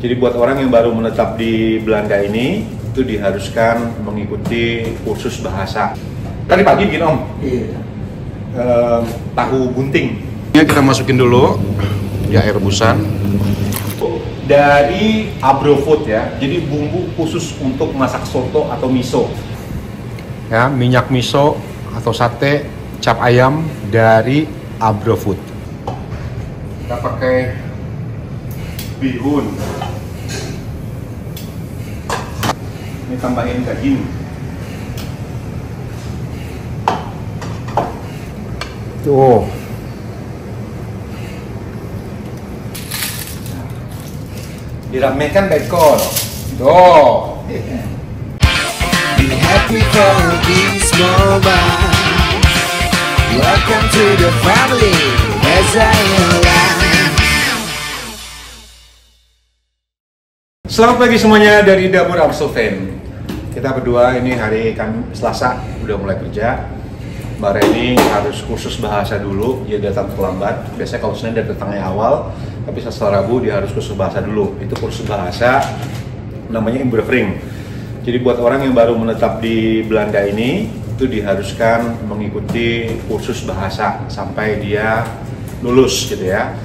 Jadi buat orang yang baru menetap di Belanda ini, itu diharuskan mengikuti kursus bahasa. Tadi pagi bikin Om? Iya. Tahu bunting. Ini kita masukin dulu ya, air rebusan. Dari Abrofood ya, jadi bumbu khusus untuk masak soto atau miso. Ya, minyak miso atau sate cap ayam dari Abrofood. Kita pakai bihun. Ini tambahin daging. Tuh. Diramekan bacon. Tuh. Be happy for this moment. Welcome to the family as I am. Selamat pagi semuanya dari Dapur Arsulfen. Kita berdua ini hari Selasa udah mulai kerja. Mbak Reni harus kursus bahasa dulu, dia datang terlambat. Biasanya kalau Senin dia datangnya awal, tapi setelah Rabu dia harus kursus bahasa dulu. Itu kursus bahasa namanya Imbrevering. Jadi buat orang yang baru menetap di Belanda ini, itu diharuskan mengikuti kursus bahasa sampai dia lulus gitu ya.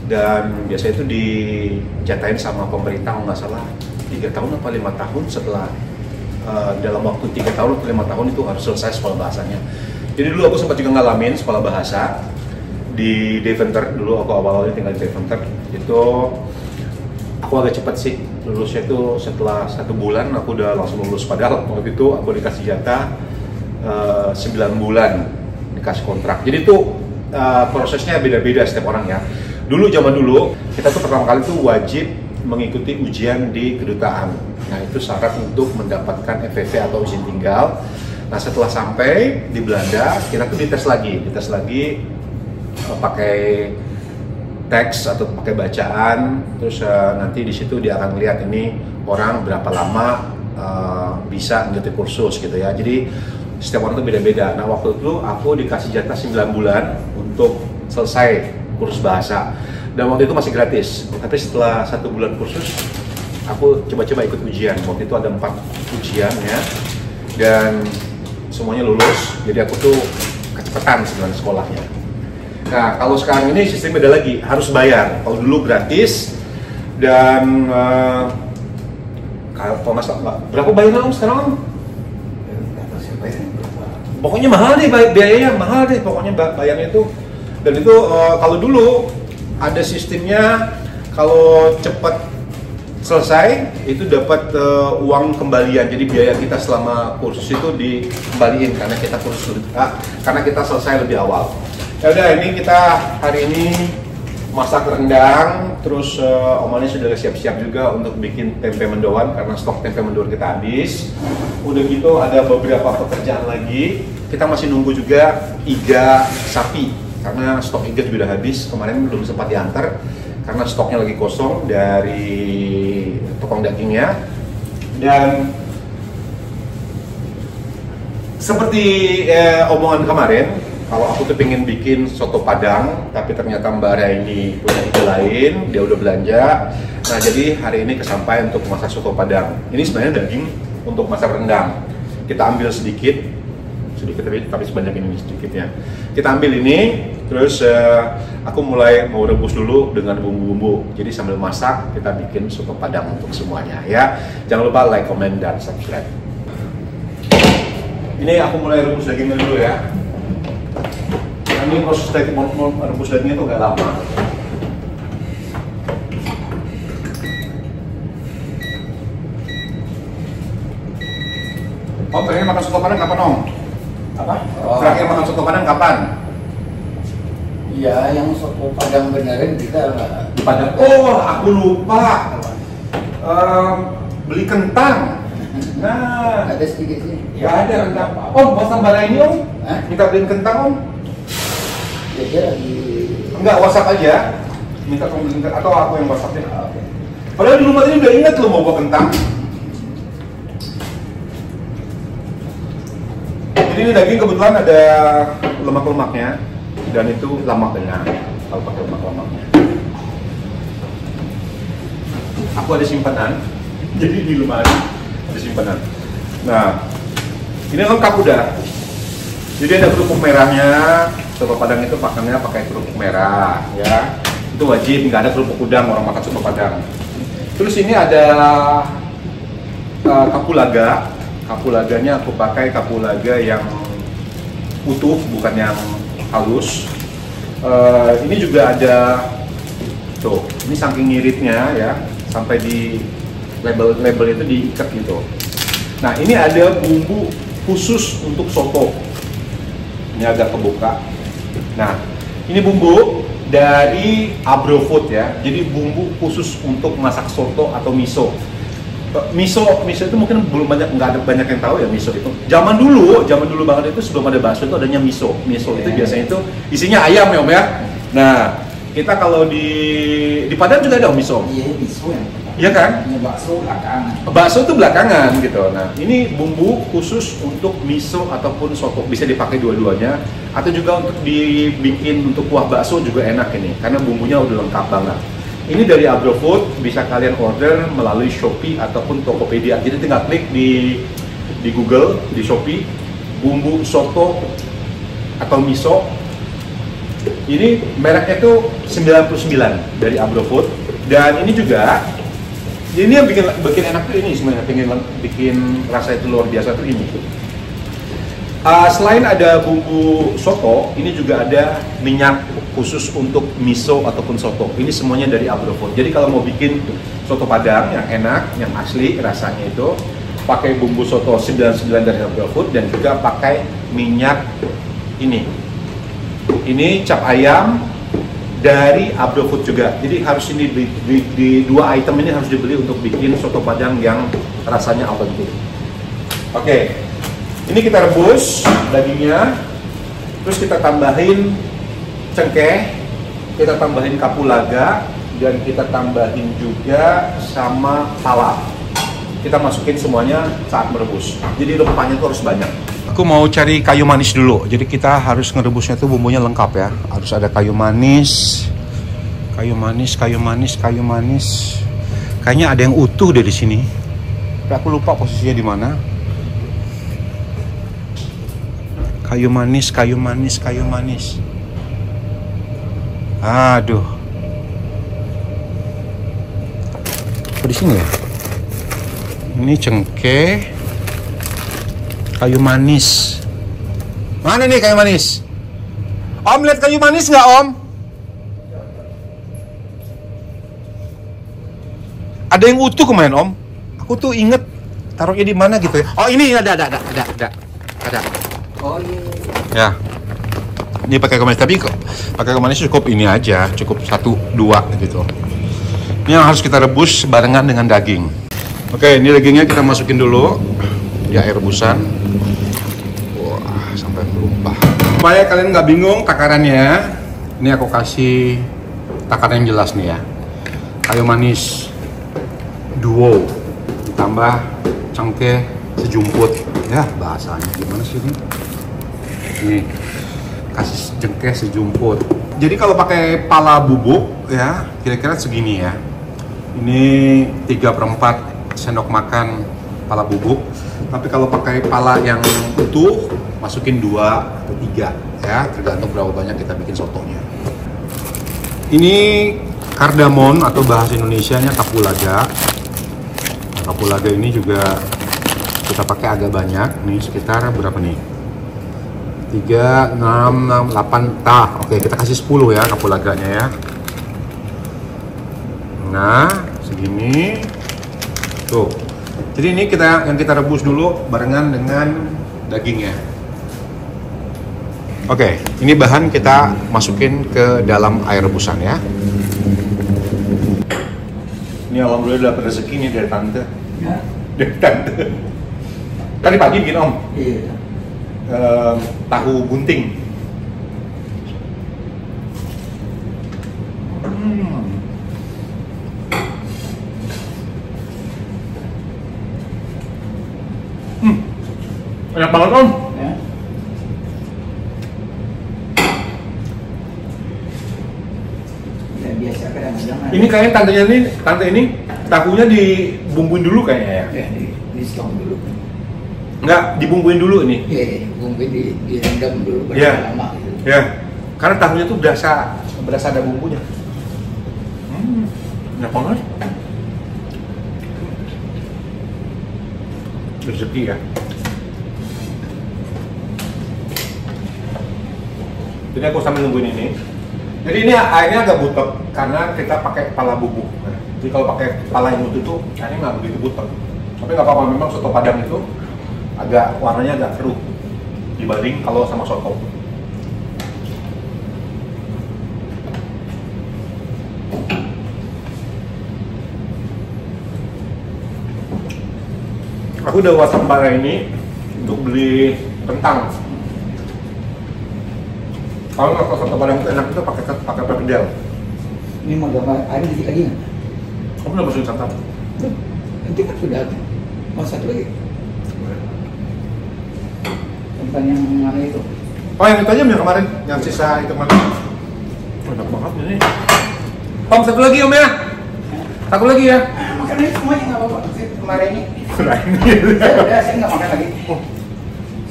Dan biasanya itu dijatahin sama pemerintah nggak salah 3 tahun atau 5 tahun setelah dalam waktu 3 tahun atau 5 tahun itu harus selesai sekolah bahasanya. Jadi dulu aku sempat juga ngalamin sekolah bahasa di Deventer. Dulu aku awal-awalnya tinggal di Deventer. Itu aku agak cepat sih lulusnya, itu setelah 1 bulan aku udah langsung lulus. Padahal waktu itu aku dikasih jatah 9 bulan dikasih kontrak. Jadi itu prosesnya beda-beda setiap orang ya. Zaman dulu kita tuh pertama kali tuh wajib mengikuti ujian di kedutaan. Nah itu syarat untuk mendapatkan FVV atau izin tinggal. Nah setelah sampai di Belanda kita tuh dites lagi pakai teks atau pakai bacaan. Terus nanti di situ dia akan lihat ini orang berapa lama bisa mengikuti kursus gitu ya. Jadi setiap orang tuh beda-beda. Nah waktu itu aku dikasih jatah 9 bulan untuk selesai kursus bahasa, dan waktu itu masih gratis. Tapi setelah 1 bulan kursus aku coba-coba ikut ujian. Waktu itu ada 4 ujian ya, dan semuanya lulus. Jadi aku tuh kecepatan sebenarnya sekolahnya. Nah kalau sekarang ini sistem beda lagi, harus bayar. Kalau dulu gratis, dan kalau nggak salah berapa bayarnya Om sekarang Om? Pokoknya mahal deh, biayanya mahal deh pokoknya bayarnya itu. Dan itu kalau dulu ada sistemnya, kalau cepat selesai itu dapat uang kembalian. Jadi biaya kita selama kursus itu dikembaliin karena kita karena kita selesai lebih awal. Ya udah, ini kita hari ini masak rendang, terus Om Ali sudah siap-siap juga untuk bikin tempe mendoan karena stok tempe mendoan kita habis. Udah gitu ada beberapa pekerjaan lagi. Kita masih nunggu juga iga sapi karena stok iga sudah habis. Kemarin belum sempat diantar karena stoknya lagi kosong dari tukang dagingnya. Dan seperti omongan kemarin, kalau aku tuh pengen bikin soto Padang, tapi ternyata Mbak Raini punya ide lain, dia udah belanja. Nah jadi hari ini kesampaian untuk masak soto Padang. Ini sebenarnya daging untuk masak rendang. Kita ambil sedikit tapi sebanyak ini sedikitnya. Kita ambil ini, terus aku mulai mau rebus dulu dengan bumbu-bumbu. Jadi sambil masak kita bikin soto Padang untuk semuanya ya. Jangan lupa like, comment, dan subscribe. Ini aku mulai rebus dagingnya dulu ya. Ini proses rebus dagingnya itu agak lama. Om, terakhir makan soto Padang kapan Om? Apa? Terakhir makan soto Padang kapan? Iya, yang soto Padang beneran kita Di Padang. Oh, aku lupa. Beli kentang. Nah, ada sedikit sih. ya ada kentang. Om, WhatsApp Mbak Raini Om? Minta beliin kentang Om? Ya dia lagi. Enggak, WhatsApp aja. Minta kamu beliin kentang atau aku yang WhatsAppnya. Padahal di rumah ini udah ingat lo mau bawa kentang. Jadi ini daging kebetulan ada lemak-lemaknya, dan itu lemak dengan kalau pakai lemak-lemaknya. aku ada simpanan. Jadi di lemari ada simpanan. Nah, ini lengkap udah. Jadi ada kerupuk merahnya. Soto Padang itu makannya pakai kerupuk merah, ya. Itu wajib, nggak ada kerupuk udang orang makan soto Padang. Terus ini ada kapulaga. Kapulaganya aku pakai kapulaga yang utuh, bukan yang halus. Ini juga ada, tuh, ini saking ngiritnya ya, sampai di label itu diikat gitu. Nah, ini ada bumbu khusus untuk soto. Ini agak kebuka. Nah, ini bumbu dari Abrofood ya. Jadi bumbu khusus untuk masak soto atau miso. Miso itu mungkin belum nggak ada banyak yang tahu ya miso itu. Zaman dulu banget itu sebelum ada bakso itu adanya miso. Miso itu biasanya itu isinya ayam ya Om ya. Nah, kita kalau di Padang juga ada miso. Iya, miso yang Iya kan? bakso belakangan. Bakso itu belakangan gitu. Nah, ini bumbu khusus untuk miso ataupun soto, bisa dipakai dua-duanya, atau juga untuk dibikin untuk kuah bakso juga enak ini, karena bumbunya udah lengkap banget. Ini dari Abrofood, bisa kalian order melalui Shopee ataupun Tokopedia. Jadi tinggal klik di Google, di Shopee, bumbu soto atau miso. Ini mereknya itu 99 dari Abrofood, dan ini juga. Ini yang bikin enak tuh ini sebenarnya, bikin rasa itu luar biasa tuh ini. Selain ada bumbu soto, ini juga ada minyak khusus untuk miso ataupun soto. Ini semuanya dari Abrofood. Jadi kalau mau bikin soto Padang yang enak, yang asli rasanya itu, pakai bumbu soto 99 dari Abrofood dan juga pakai minyak ini. Ini cap ayam dari Abrofood juga. Jadi harus ini di dua item ini harus dibeli untuk bikin soto Padang yang rasanya autentik. Oke, ini kita rebus dagingnya, terus kita tambahin cengkeh, kita tambahin kapulaga, dan kita tambahin juga sama pala. Kita masukin semuanya saat merebus. Jadi rempahnya itu harus banyak. Aku mau cari kayu manis dulu. Jadi kita harus ngerebusnya tuh bumbunya lengkap ya. Harus ada kayu manis. Kayu manis, kayu manis, kayu manis. Kayaknya ada yang utuh deh di sini. Tapi aku lupa posisinya di mana. Kayu manis, kayu manis, kayu manis. Aduh. Apa di sini ya? Ini cengkeh. Kayu manis. Mana nih kayu manis? Om, lihat kayu manis nggak Om? Ada yang utuh kemarin Om. Aku tuh inget taruhnya di mana gitu ya. Oh ini ada. Oh iya. Ya. Ini pakai kayu manis, tapi kok pakai kayu manis cukup ini aja, cukup 1-2 gitu. Ini yang harus kita rebus barengan dengan daging. Oke, ini dagingnya kita masukin dulu di air rebusan. Wah, sampai melumpah. Supaya kalian nggak bingung takarannya, ini aku kasih takaran yang jelas nih ya. Kayu manis duo ditambah cengkeh sejumput. Ya, bahasanya gimana sih ini? Nih, kasih cengkeh sejumput. Jadi kalau pakai pala bubuk ya, kira-kira segini ya. Ini 3/4 sendok makan pala bubuk. Tapi kalau pakai pala yang utuh, masukin 2 atau 3 ya, tergantung berapa banyak kita bikin sotonya. Ini kardamon atau bahasa Indonesianya kapulaga. Kapulaga ini juga kita pakai agak banyak, nih sekitar berapa nih? 3, 6, 8, oke kita kasih 10 ya kapulaganya ya. Nah, segini. Tuh. Jadi ini yang kita rebus dulu barengan dengan dagingnya. Oke, ini bahan kita masukin ke dalam air rebusan ya. Ini alhamdulillah dapat rezeki nih dari tante. Ya. Dari tante. Tadi pagi bikin Om. Iya. Tahu bunting. Enak banget Om. Ya. Ya biasa kadang-kadang. Ini kayaknya tante ini Tahunya dibumbuin dulu kayaknya ya? Ya, di stop dulu. Enggak, dibumbuin dulu ini. Iya, mungkin direndam dulu Iya. berapa lama gitu. Ya, karena tahunya tuh berasa ada bumbunya. Enak banget. Rezeki ya. Jadi aku sambil nungguin ini. Jadi ini airnya agak butek karena kita pakai kepala bubuk. Nah, jadi kalau pakai kepala yang utuh itu airnya nggak begitu butek. Tapi nggak apa-apa, memang soto Padang itu agak warnanya agak keruh dibanding kalau sama soto. Aku udah WhatsApp Mbak ini untuk beli kentang. Kalau nggak soto Padang itu enak itu pakai perkedel. Ini mau gambar air dikit lagi nggak? Kamu udah masukin santan? Nanti kan sudah ada. Mau satu lagi. Tentang yang mana itu? Oh yang itu aja yang kemarin, yang sisa itu kemarin. Enak banget ini. Om satu lagi om ya. Satu lagi ya. Makan aja semuanya nggak apa-apa. Kemarin ini. Nah ini. Saya nggak makan lagi.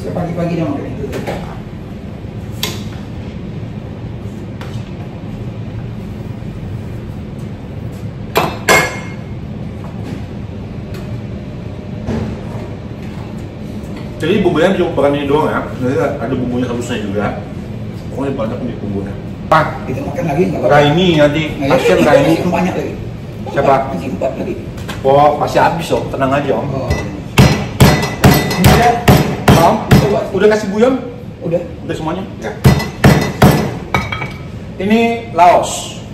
Saya pagi-pagi udah makan itu. Jadi bumbunya bukan ini doang ya. Jadi ada bumbunya halusnya juga. Pokoknya banyak nih bumbunya. Pak, Kita makan lagi nggak apa-apa. Raini nanti. Kasian Raini. Masih banyak lagi. Siapa? Masih 4 lagi. Oh pasti habis om. Tenang aja om. Oh. Udah. Om, udah kasih buyam? Udah. Udah semuanya? Ya. Ini Laos.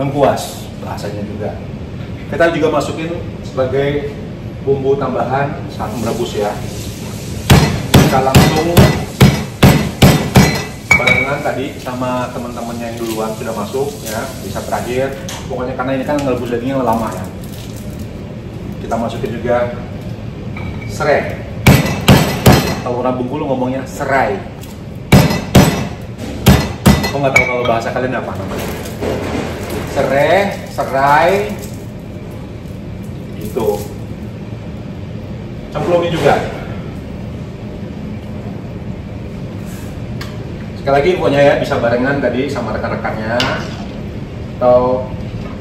Lengkuas bahasanya juga. Kita juga masukin sebagai bumbu tambahan saat merebus ya. Kita langsung barengan tadi sama teman-temannya yang duluan sudah masuk ya, bisa terakhir. Pokoknya karena ini kan ngerebus dagingnya lama ya. Kita masukin juga serai. Kalau orang Bengkulu ngomongnya serai. Aku nggak tahu kalau bahasa kalian apa namanya. Serai, gitu. Cemplungin juga. Sekali lagi pokoknya ya bisa barengan tadi sama rekan-rekannya atau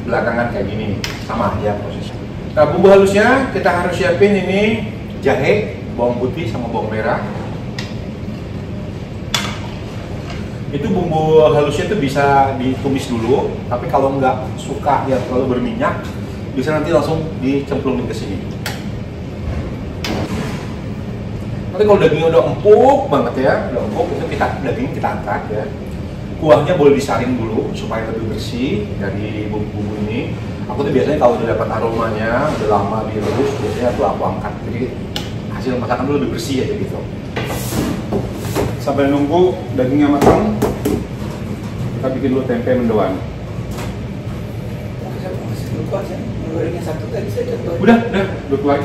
belakangan kayak gini sama aja prosesnya. Nah bumbu halusnya kita harus siapin ini jahe, bawang putih sama bawang merah. Itu bumbu halusnya itu bisa ditumis dulu, tapi kalau nggak suka yang terlalu berminyak, bisa nanti langsung dicemplungin ke sini. Nanti kalau dagingnya udah empuk banget ya, udah empuk itu daging kita angkat ya. Kuahnya boleh disaring dulu supaya lebih bersih dari bumbu-bumbu ini. Aku tuh biasanya kalau udah dapat aromanya, udah lama direbus, biasanya tuh aku angkat. Jadi hasil masakan tuh lebih bersih aja gitu. Sampai nunggu dagingnya matang, kita bikin dulu tempe mendoan. Lupa saya. Gorengnya satu tadi saya contoh. Udah keluar.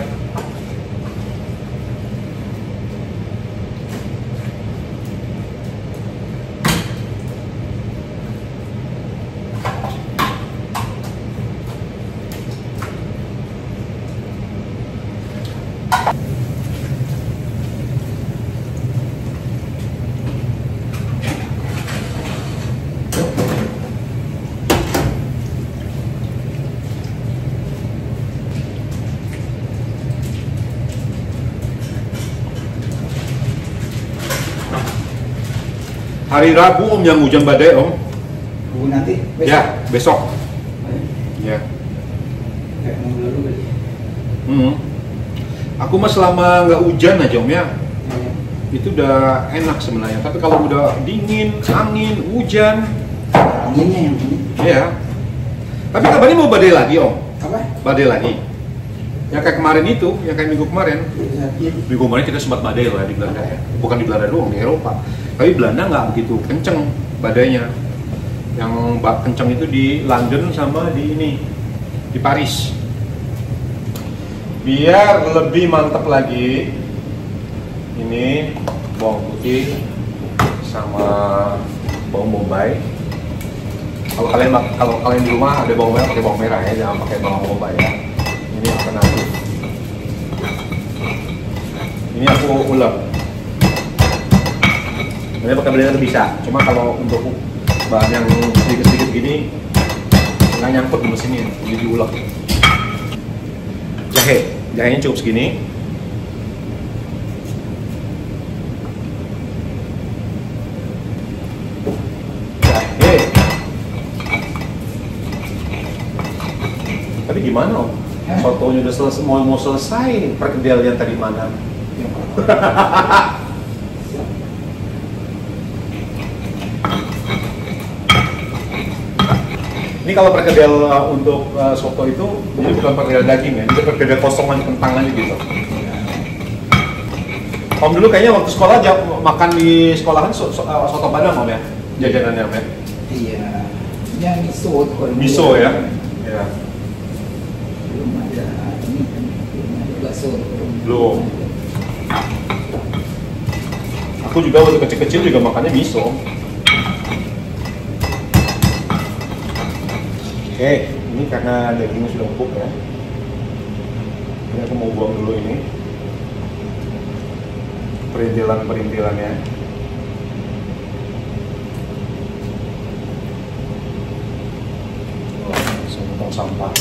Hari Rabu om yang hujan badai om. Tunggu nanti. Besok. Ya besok. Ya. Kayak mau dulu kali. Aku mah selama nggak hujan aja om ya, itu udah enak sebenarnya. Tapi kalau udah dingin, angin, hujan, Anginnya yang ini. ya. Tapi kabarnya mau badai lagi om. Apa? Badai lagi. Yang kayak kemarin itu, yang kayak minggu kemarin. Iya. Minggu kemarin kita sempat badai loh ya di Belanda ya. Bukan di Belanda doang, di Eropa. Tapi Belanda nggak begitu kenceng badainya. Yang kenceng itu di London sama di ini, di Paris. Biar lebih mantap lagi, ini bawang putih sama bawang bombay. Kalau kalian di rumah ada bawang merah, pakai bawang merah ya, jangan pakai bawang bombay ya. Ini alternatif. Ini aku ulek. Ini pakai blender bisa. Cuma kalau untuk bahan yang sedikit-sedikit gini nggak nyangkut di mesin ini, jadi diulek. Jahenya cukup segini. Jahe. Tapi gimana Om? Sotonya udah selesai, mau selesai, perkedel yang tadi mana? Ini kalau perkedel untuk soto itu, ini bukan perkedel daging ya, ini perkedel kosongan kentang aja gitu. Om dulu kayaknya waktu sekolah makan di sekolahan soto Padang Om ya, jajanannya Om ya? Iya, ya miso tuh. Miso ya? Iya. Belum ada ini kan, belum ada bakso. Belum. Aku juga waktu kecil-kecil juga makannya miso. Oke, ini karena dagingnya sudah empuk ya. Ini aku mau buang dulu ini perintilan-perintilannya. Langsung potong sampah.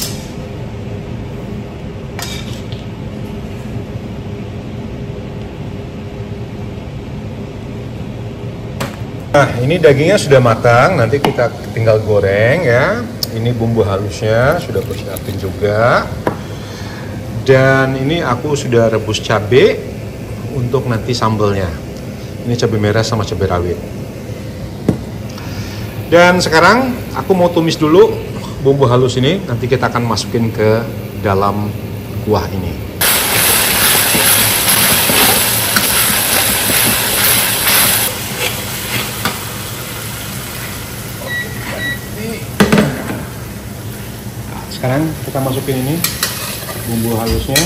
Nah, ini dagingnya sudah matang, nanti kita tinggal goreng ya. Ini bumbu halusnya sudah aku siapin juga. Dan ini aku sudah rebus cabai untuk nanti sambelnya. Ini cabai merah sama cabai rawit. Dan sekarang aku mau tumis dulu bumbu halus ini, nanti kita akan masukin ke dalam kuah ini. Sekarang kita masukin ini bumbu halusnya.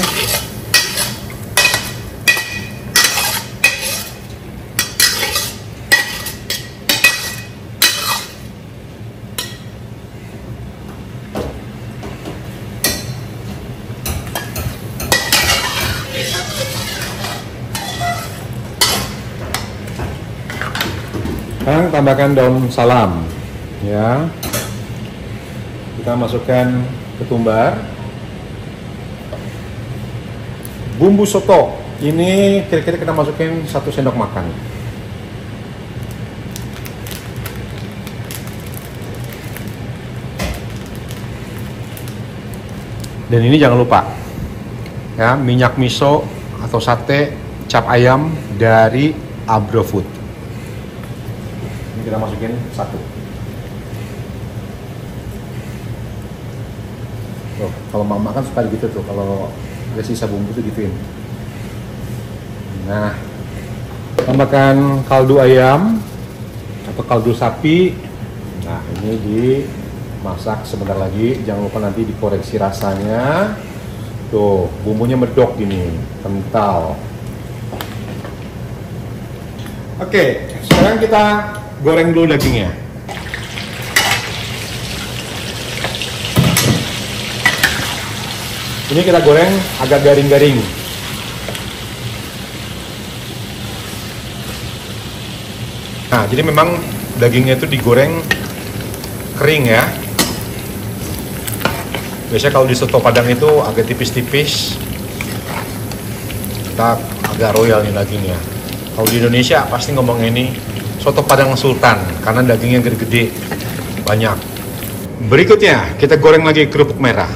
Sekarang tambahkan daun salam ya. Kita masukkan ketumbar, bumbu soto ini kira-kira kita masukin 1 sendok makan. Dan ini jangan lupa ya, minyak miso atau sate cap ayam dari Abrofood. Ini kita masukin 1. Tuh, kalau mama kan suka gitu tuh, kalau ada sisa bumbu tuh gituin. Nah, tambahkan kaldu ayam atau kaldu sapi. Nah, ini dimasak sebentar lagi. Jangan lupa nanti dikoreksi rasanya. Tuh, bumbunya medok gini, kental. Oke, sekarang kita goreng dulu dagingnya. Ini kita goreng agak garing-garing. Nah, jadi memang dagingnya itu digoreng kering ya. Biasanya kalau di soto Padang itu agak tipis-tipis. Kita agak royal nih dagingnya. Kalau di Indonesia pasti ngomong ini soto Padang Sultan karena dagingnya gede-gede, banyak. Berikutnya kita goreng lagi kerupuk merah.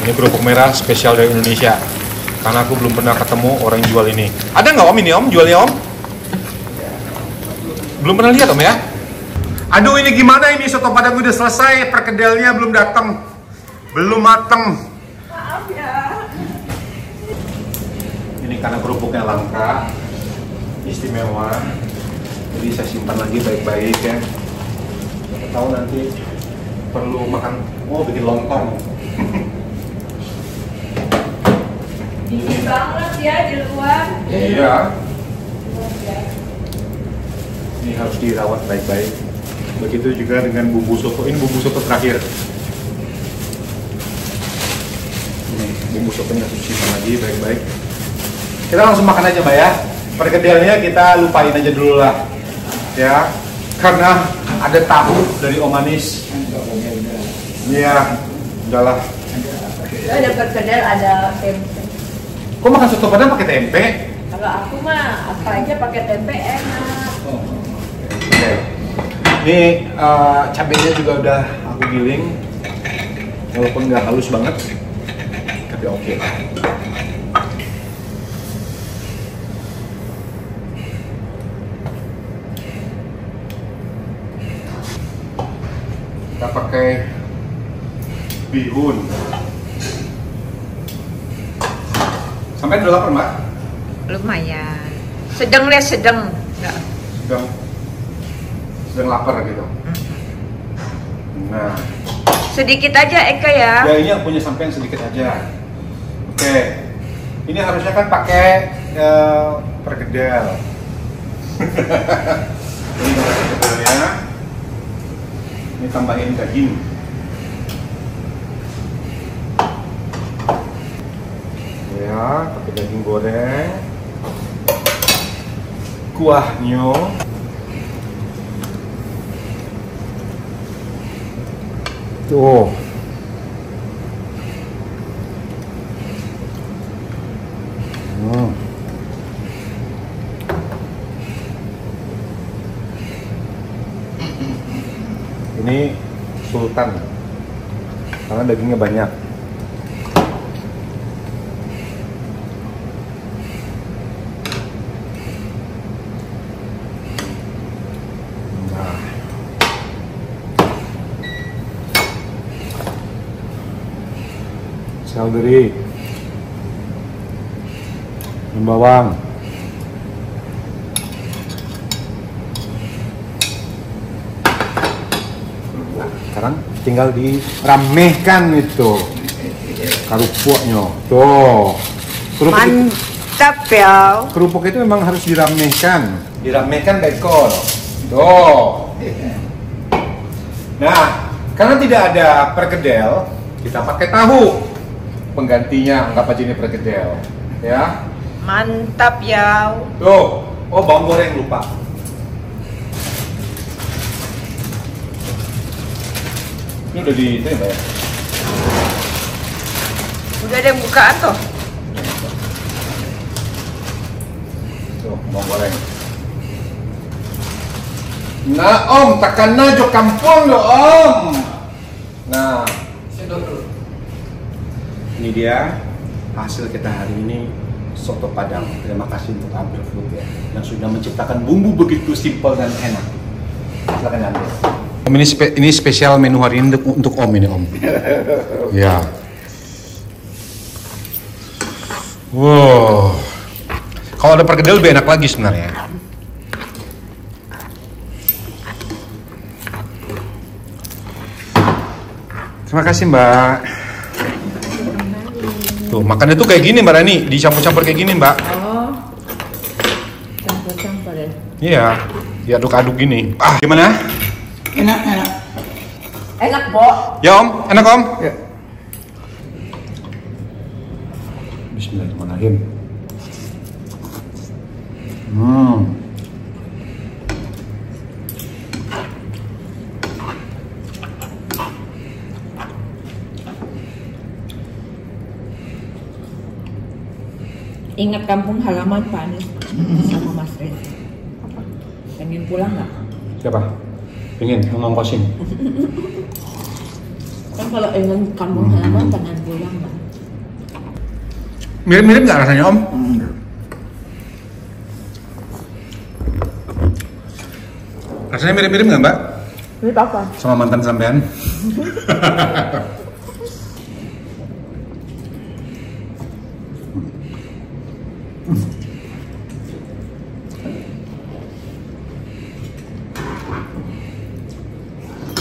Ini kerupuk merah spesial dari Indonesia. Karena aku belum pernah ketemu orang yang jual ini. Ada nggak Om ini Om? Jualnya Om? Belum pernah lihat Om ya? Aduh, ini gimana ini soto Padang udah selesai, perkedelnya belum datang. Belum mateng. Maaf ya. Ini karena kerupuknya langka, istimewa. Jadi saya simpan lagi baik-baik ya. Kita tahu nanti perlu makan, bikin lontong. Dingin banget ya di luar. Iya. Ini harus dirawat baik-baik. Begitu juga dengan bumbu soto. Ini bumbu soto terakhir. Ini bumbu sotonya harus disimpan lagi baik-baik. Kita langsung makan aja, Mbak ya. Perkedelnya kita lupain aja dulu lah, ya. Karena ada tahu dari Om Manis. Iya, udahlah. Ada perkedel, ada tempe. Kok makan soto Padang pakai tempe? Kalau aku mah apa aja pakai tempe enak. Oke. Ini cabenya juga udah aku giling, walaupun nggak halus banget, tapi oke lah. Kita pakai bihun. Sampai udah lapar, Mbak? Lumayan. Sedang deh, sedang. Enggak. Sedang lapar gitu. Nah, Sedikit aja Eka ya. ya ini yang punya sampean sedikit aja. Oke, ini harusnya kan pakai perkedel. Ini perkedelnya. Ini tambahin daging. Ya, pakai daging goreng. Kuahnya. Tuh. Ini sultan karena dagingnya banyak. Nah. Seledri, bawang, sekarang tinggal diramehkan itu kerupuknya. Tuh, Mantap ya. kerupuk itu memang harus diramehkan. Diramehkan bacon. Tuh. Nah, karena tidak ada perkedel, kita pakai tahu. Penggantinya anggap aja ini perkedel, ya. Mantap ya. Tuh, oh bawang goreng lupa. Ini udah di itu ya? Udah ada yang bukaan tuh. Tuh, bawang goreng. Nah, Om, takkan najo kampung lo, Om. Nah, ini dia hasil kita hari ini, soto Padang. Terima kasih untuk Ambil Food ya, yang sudah menciptakan bumbu begitu simpel dan enak. Silakan ambil. Om, ini spesial menu hari ini untuk Om ini, Om. Ya. Wow. Kalau ada perkedel lebih enak lagi sebenarnya. Terima kasih, Mbak. Tuh, makannya tuh kayak gini, Mbak Rani. Dicampur-campur kayak gini, Mbak. Oh. Campur-campur ya. Iya, diaduk-aduk gini. Ah, gimana? Enak, enak. Enak, Bo. Ya, Om. Enak, Om? Ya. Bismillahirrahmanirrahim. Ingat kampung halaman Pak Anies sama Mas Reza. Pengen pulang nggak? Siapa? Pengen ngongkosin. Kan kalau ingin kampung halaman pengen pulang nggak? Mirip-mirip nggak rasanya, Om? Rasanya mirip-mirip nggak, Mbak? Mirip apa? Sama mantan sampean?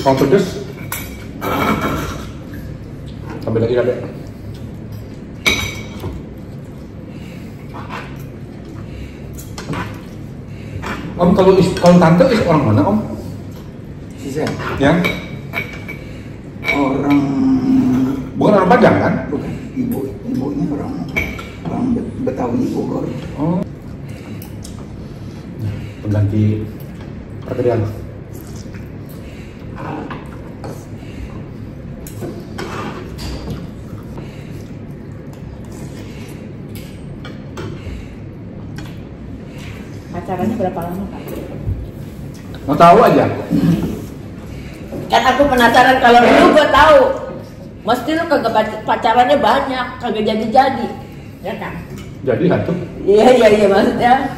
Kalau pedes, tambah lagi ada. Om, kalau tante orang mana Om? Si Zen. Ya? Orang Bukan orang Padang kan? bukan ibunya orang Betawi Bogor. Oh. Pengganti pekerjaan. Pacarannya berapa lama Pak? Mau tahu aja. Kan aku penasaran, kalau dulu gue tahu mesti lu kagak pacarannya banyak, kagak jadi-jadi, ya kan? Jadi satu. Iya maksudnya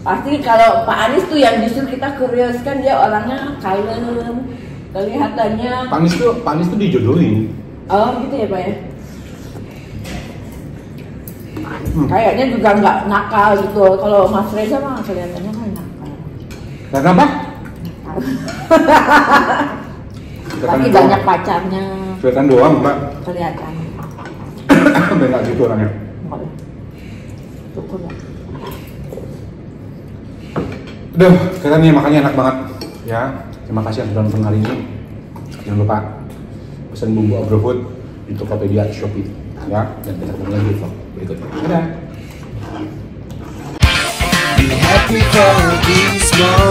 pasti kalau Pak Anies tuh yang justru kita curious kan, dia orangnya kalem, kelihatannya. Pak Anies tuh dijodohin. Oh gitu ya Pak ya. Kayaknya juga nggak nakal gitu. Kalau Mas Reza mah kelihatannya kan nakal. Karena apa? Tapi banyak pacarnya. Kelihatan doang, Mbak. Kelihatan. Sampai nggak gitu orangnya. Syukur ya. Udah, sekarang nih makannya enak banget. Ya, terima kasih yang sudah nonton hari ini. Jangan lupa pesan bumbu Agrofood di Tokopedia, Shopee. Ya, dan kita ketemu lagi di vlog berikutnya. Dadah. Be happy for these moments.